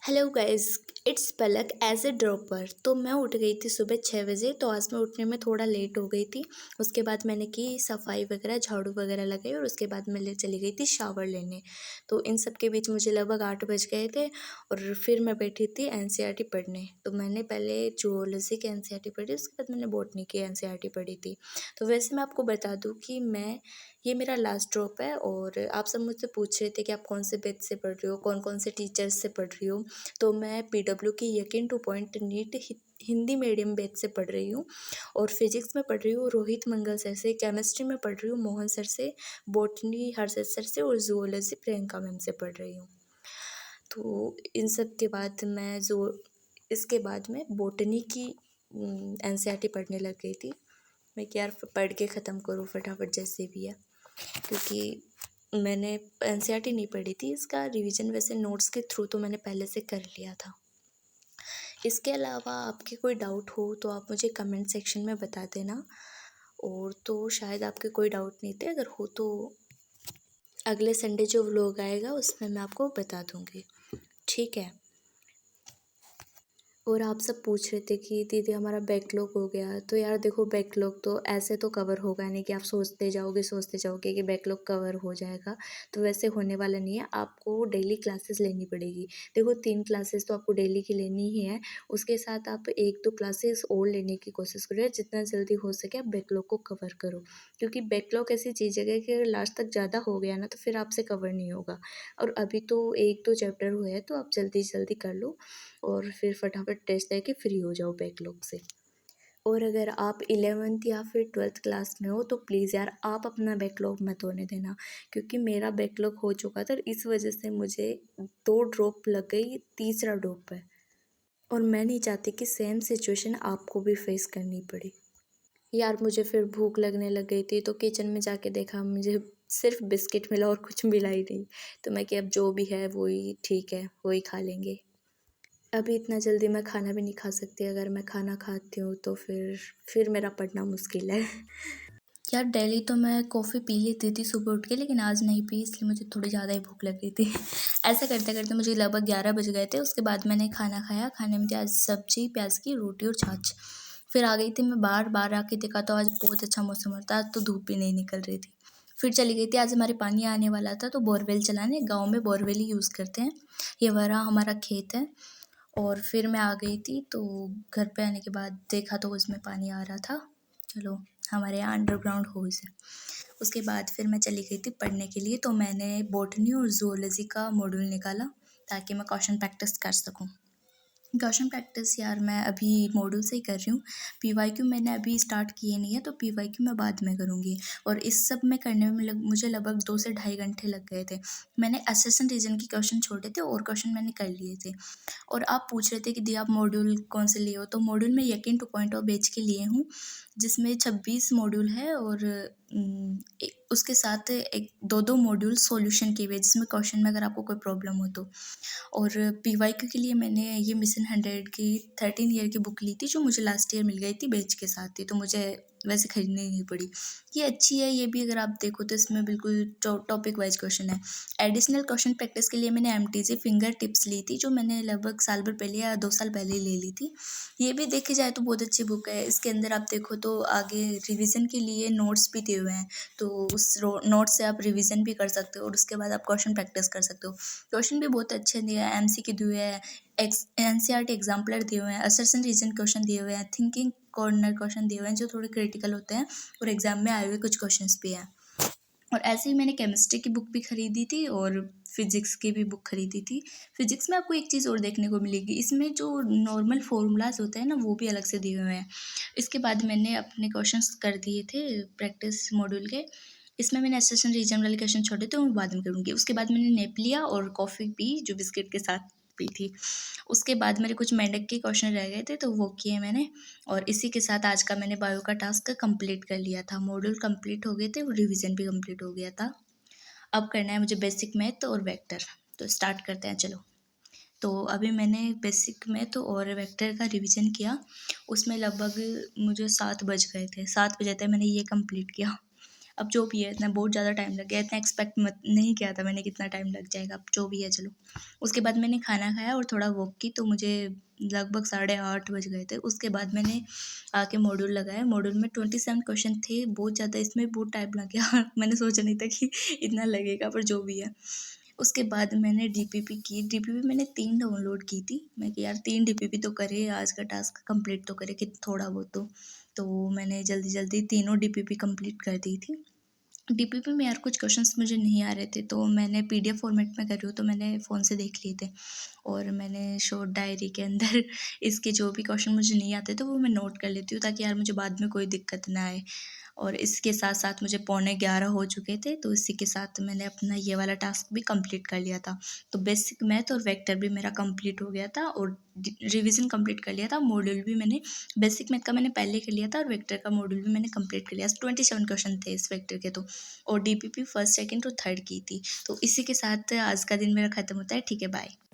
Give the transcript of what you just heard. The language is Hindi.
Hello guys, it's Palak as a dropper. तो मैं उठ गई थी सुबह 6 बजे। तो आज मैं उठने में थोड़ा लेट हो गई थी। उसके बाद मैंने की सफाई वगैरह, झाड़ू वगैरह लगाई और उसके बाद मैं चली गई थी शावर लेने। तो इन सब के बीच मुझे लगभग 8 बज गए थे और फिर मैं बैठी थी एनसीईआरटी पढ़ने। तो मैंने पहले जूलॉजी की एनसीईआरटी पढ़ी, उसके बाद मैंने बॉटनी की एनसीईआरटी पढ़ी थी। तो वैसे मैं आपको बता दूँ कि ये मेरा लास्ट ड्रॉप है। और आप सब मुझसे पूछ रहे थे कि आप कौन से बैच से पढ़ रही हो, कौन कौन से टीचर्स से पढ़ रही हो। तो मैं पीडब्ल्यू की Yakeen two point NEET Hindi medium batch से पढ़ रही हूँ। और फिजिक्स में पढ़ रही हूँ रोहित मंगल सर से, केमिस्ट्री में पढ़ रही हूँ मोहन सर से, बॉटनी हर्षद सर से और जूलॉजी प्रियंका मैम से पढ़ रही हूँ। तो इन सब के बाद इसके बाद मैं बॉटनी की एनसीईआरटी पढ़ने लग गई थी। मैं कि यार पढ़ के ख़त्म करूँ फटाफट जैसे भी है, क्योंकि मैंने एनसीईआरटी नहीं पढ़ी थी। इसका रिवीजन वैसे नोट्स के थ्रू तो मैंने पहले से कर लिया था। इसके अलावा आपके कोई डाउट हो तो आप मुझे कमेंट सेक्शन में बता देना। और तो शायद आपके कोई डाउट नहीं थे, अगर हो तो अगले संडे जो व्लॉग आएगा उसमें मैं आपको बता दूँगी, ठीक है। और आप सब पूछ रहे थे कि दीदी हमारा बैकलॉग हो गया। तो यार देखो, बैकलॉग तो ऐसे तो कवर होगा नहीं कि आप सोचते जाओगे कि बैकलॉग कवर हो जाएगा। तो वैसे होने वाला नहीं है, आपको डेली क्लासेस लेनी पड़ेगी। देखो 3 क्लासेस तो आपको डेली की लेनी ही है, उसके साथ आप 1-2 क्लासेस और लेने की कोशिश करो। जितना जल्दी हो सके आप बैकलॉग को कवर करो, क्योंकि बैकलॉग ऐसी चीज़ है कि अगर लास्ट तक ज़्यादा हो गया ना तो फिर आपसे कवर नहीं होगा। और अभी तो 1-2 चैप्टर हुए हैं, तो आप जल्दी जल्दी कर लो और फिर फटाफट टेस्ट लेके फ्री हो जाओ बैकलॉग से। और अगर आप 11th या फिर 12th क्लास में हो तो प्लीज़ यार आप अपना बैकलॉग मत होने देना, क्योंकि मेरा बैकलॉग हो चुका था। इस वजह से मुझे 2 ड्रॉप लग गई, तीसरा ड्रॉप है। और मैं नहीं चाहती कि सेम सिचुएशन आपको भी फेस करनी पड़े। यार मुझे फिर भूख लगने लग गई थी, तो किचन में जाके देखा, मुझे सिर्फ बिस्किट मिला और कुछ मिला ही नहीं। तो मैं कि अब जो भी है वही ठीक है, वही खा लेंगे। अभी इतना जल्दी मैं खाना भी नहीं खा सकती। अगर मैं खाना खाती हूँ तो फिर मेरा पढ़ना मुश्किल है। यार डेली तो मैं कॉफ़ी पी लेती थी सुबह उठ के, लेकिन आज नहीं पी, इसलिए मुझे थोड़ी ज़्यादा ही भूख लग रही थी। ऐसा करते करते मुझे लगभग 11 बज गए थे। उसके बाद मैंने खाना खाया। खाने में थी आज सब्जी, प्याज की रोटी और छाछ। फिर आ गई थी मैं बाहर। बाहर आके देखा तो आज बहुत अच्छा मौसम हो रहा था, आज तो धूप भी नहीं निकल रही थी। फिर चली गई थी, आज हमारे पानी आने वाला था तो बोरवेल चलाने। गाँव में बोरवेल ही यूज़ करते हैं। ये वाला हमारा खेत है। और फिर मैं आ गई थी, तो घर पे आने के बाद देखा तो उसमें पानी आ रहा था। चलो, हमारे यहाँ अंडरग्राउंड होल्स है। उसके बाद फिर मैं चली गई थी पढ़ने के लिए। तो मैंने बॉटनी और ज़ूलॉजी का मॉड्यूल निकाला ताकि मैं क्वेश्चन प्रैक्टिस कर सकूँ। क्वेश्चन प्रैक्टिस यार मैं अभी मॉड्यूल से ही कर रही हूँ। पीवाईक्यू मैंने अभी स्टार्ट किए नहीं है, तो पीवाईक्यू मैं बाद में करूँगी। और इस सब में करने में मुझे लगभग 2 से ढाई घंटे लग गए थे। मैंने असिस्टेंट रीजन के क्वेश्चन छोड़े थे और क्वेश्चन मैंने कर लिए थे। और आप पूछ रहे थे कि दी आप मॉड्यूल कौन से लिए हो। तो मॉड्यूल में यकीन टू पॉइंट ऑफ बैच के लिए हूँ, जिसमें 26 मॉड्यूल है। और उसके साथ एक 2-2 मॉड्यूल सॉल्यूशन के हुए, जिसमें क्वेश्चन में अगर आपको कोई प्रॉब्लम हो तो। और पीवाईक्यू के लिए मैंने ये मिशन 100 की 13 ईयर की बुक ली थी, जो मुझे लास्ट ईयर मिल गई थी, बैच के साथ थी, तो मुझे वैसे खरीदनी नहीं पड़ी। ये अच्छी है ये भी, अगर आप देखो तो इसमें बिल्कुल टॉपिक वाइज क्वेश्चन है। एडिशनल क्वेश्चन प्रैक्टिस के लिए मैंने एमटीजी फिंगर टिप्स ली थी, जो मैंने लगभग साल भर पहले या 2 साल पहले ले ली थी। ये भी देखी जाए तो बहुत अच्छी बुक है। इसके अंदर आप देखो तो आगे रिवीजन के लिए नोट्स भी दिए हुए हैं, तो उस नोट्स से आप रिवीजन भी कर सकते हो और उसके बाद आप क्वेश्चन प्रैक्टिस कर सकते हो। क्वेश्चन भी बहुत अच्छे दिए हैं, एमसीक्यू दिए हैं, एनसीईआरटी एग्जाम्पलर दिए हुए हैं, असर्शन रीजन क्वेश्चन दिए हुए हैं, थिंकिंग कॉर्नर क्वेश्चन दिए हुए हैं जो थोड़े क्रिटिकल होते हैं, और एग्जाम में आए हुए कुछ क्वेश्चंस भी हैं। और ऐसे ही मैंने केमिस्ट्री की बुक भी खरीदी थी और फिजिक्स की भी बुक खरीदी थी। फिजिक्स में आपको एक चीज़ और देखने को मिलेगी, इसमें जो नॉर्मल फॉर्मूलाज होते हैं ना, वो भी अलग से दिए हुए हैं। इसके बाद मैंने अपने क्वेश्चंस कर दिए थे प्रैक्टिस मॉड्यूल के। इसमें मैंने एसेशन रीजन वाले क्वेश्चन छोड़े थे, वो मैं बाद में करूँगी। उसके बाद मैंने नेप लिया और कॉफ़ी पी, जो बिस्किट के साथ पी थी। उसके बाद मेरे कुछ मेंढक के क्वेश्चन रह गए थे, तो वो किए मैंने। और इसी के साथ आज का मैंने बायो का टास्क कंप्लीट कर लिया था। मॉड्यूल कंप्लीट हो गए थे और रिवीजन भी कंप्लीट हो गया था। अब करना है मुझे बेसिक मैथ और वेक्टर। तो स्टार्ट करते हैं चलो। तो अभी मैंने बेसिक मैथ और वेक्टर का रिवीजन किया। उसमें लगभग मुझे 7 बज गए थे, 7 बजे तक मैंने ये कंप्लीट किया। अब जो भी है, इतना बहुत ज़्यादा टाइम लग गया, इतना एक्सपेक्ट मत नहीं किया था मैंने कितना टाइम लग जाएगा, अब जो भी है चलो। उसके बाद मैंने खाना खाया और थोड़ा वॉक की, तो मुझे लगभग 8:30 बज गए थे। उसके बाद मैंने आके मॉड्यूल लगाया, मॉड्यूल में 27 क्वेश्चन थे, बहुत ज़्यादा, इसमें बहुत टाइम लग गया मैंने सोचा नहीं था कि इतना लगेगा, पर जो भी है। उसके बाद मैंने डीपीपी की, डीपीपी मैंने 3 डाउनलोड की थी, मैं कि यार 3 डीपीपी तो करे, आज का टास्क कंप्लीट तो करे कि थोड़ा बहुत तो मैंने जल्दी-जल्दी तीनों डीपीपी कंप्लीट कर दी थी। डीपीपी में यार कुछ क्वेश्चंस मुझे नहीं आ रहे थे, तो मैंने पीडीएफ फॉर्मेट में कर रही हूँ, तो मैंने फ़ोन से देख लिए थे और मैंने शॉर्ट डायरी के अंदर इसके जो भी क्वेश्चन मुझे नहीं आते तो वो मैं नोट कर लेती हूँ, ताकि यार मुझे बाद में कोई दिक्कत ना आए। और इसके साथ-साथ मुझे 11:45 हो चुके थे, तो इसी के साथ मैंने अपना ये वाला टास्क भी कंप्लीट कर लिया था। तो बेसिक मैथ और वेक्टर भी मेरा कंप्लीट हो गया था और रिवीजन कंप्लीट कर लिया था। मॉड्यूल भी मैंने बेसिक मैथ का मैंने पहले कर लिया था और वेक्टर का मॉड्यूल भी मैंने कंप्लीट कर लिया। 27 क्वेश्चन थे इस वेक्टर के तो, और डीपीपी फर्स्ट, सेकंड और थर्ड की थी। तो इसी के साथ आज का दिन मेरा खत्म होता है। ठीक है, बाय।